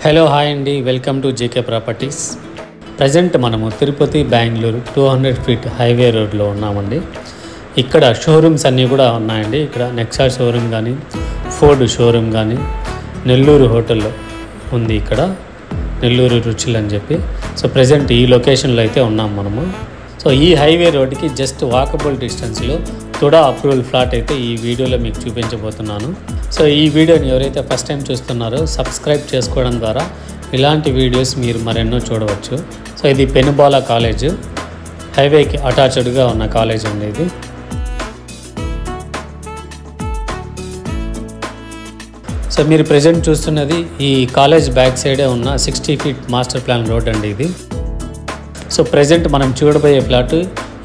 Hello hi అండి, welcome to JK properties. Present మనము Tirupati Bengaluru 200 feet highway రోడ్లో ఉన్నామండి. ఇక్కడ షోరూమ్స్ అన్నీ కూడా ఉన్నాయండి. ఇక్కడ నెక్సా షోరూమ్ కానీ, ఫోర్డ్ షోరూమ్ కానీ, నెల్లూరు హోటల్లో ఉంది. ఇక్కడ నెల్లూరు రుచులు అని చెప్పి. సో ప్రజెంట్ ఈ లొకేషన్లో అయితే ఉన్నాం మనము. సో ఈ హైవే రోడ్కి జస్ట్ వాకబుల్ డిస్టెన్స్లో తుడా అప్రూవల్ ఫ్లాట్ అయితే ఈ వీడియోలో మీకు చూపించబోతున్నాను. సో ఈ వీడియోని ఎవరైతే ఫస్ట్ టైం చూస్తున్నారో సబ్స్క్రైబ్ చేసుకోవడం ద్వారా ఇలాంటి వీడియోస్ మీరు మరెన్నో చూడవచ్చు. సో ఇది పెనుబాల కాలేజ్, హైవేకి అటాచ్డ్గా ఉన్న కాలేజ్ అండి ఇది. సో మీరు ప్రజెంట్ చూస్తున్నది ఈ కాలేజ్ బ్యాక్ సైడే ఉన్న 60 ఫీట్ మాస్టర్ ప్లాన్ రోడ్ అండి ఇది. సో ప్రజెంట్ మనం చూడబోయే ఫ్లాట్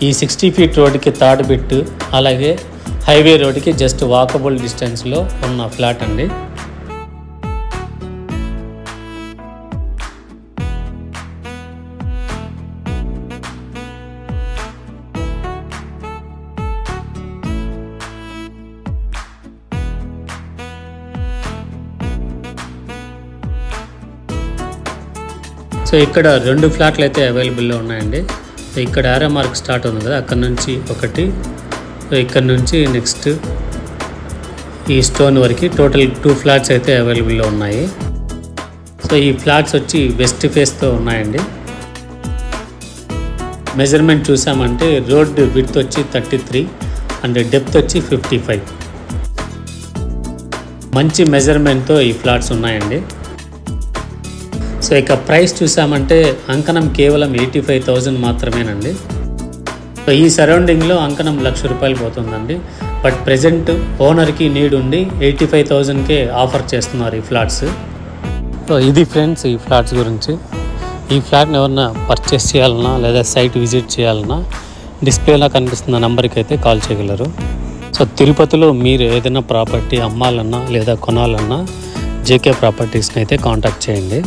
ఈ 60 ఫీట్ రోడ్కి థర్డ్ బిట్, అలాగే హైవే రోడ్కి జస్ట్ వాకబుల్ డిస్టెన్స్లో ఉన్న ఫ్లాట్ అండి. సో ఇక్కడ 2 ఫ్లాట్లు అయితే అవైలబుల్లో ఉన్నాయండి. సో ఇక్కడ ఏరో మార్క్ స్టార్ట్ ఉంది కదా, అక్కడ నుంచి ఒకటి, సో ఇక్కడ నుంచి నెక్స్ట్ ఈ స్టోన్ వరకు టోటల్ 2 ఫ్లాట్స్ అయితే అవైలబుల్లో ఉన్నాయి. సో ఈ ఫ్లాట్స్ వచ్చి వెస్ట్ ఫేస్తో ఉన్నాయండి. మెజర్మెంట్ చూసామంటే రోడ్ విడ్త్ వచ్చి 33 అండ్ డెప్త్ వచ్చి 55. మంచి మెజర్మెంట్తో ఈ ఫ్లాట్స్ ఉన్నాయండి. సో ఇక ప్రైస్ చూసామంటే అంకణం కేవలం 85,000 మాత్రమేనండి. సో ఈ సరౌండింగ్లో అంకణం ₹1,00,000 పోతుందండి. బట్ ప్రజెంట్ ఓనర్కి నీడ్ ఉండి 85,000కే ఆఫర్ చేస్తున్నారు ఈ ఫ్లాట్స్. సో ఇది ఫ్రెండ్స్ ఈ ఫ్లాట్స్ గురించి. ఈ ఫ్లాట్ని ఎవరన్నా పర్చేస్ చేయాలన్నా లేదా సైట్ విజిట్ చేయాలన్నా డిస్ప్లేలో కనిపిస్తున్న నెంబర్కి అయితే కాల్ చేయగలరు. సో తిరుపతిలో మీరు ఏదైనా ప్రాపర్టీ అమ్మాలన్నా లేదా కొనాలన్నా జేకే ప్రాపర్టీస్ని అయితే కాంటాక్ట్ చేయండి.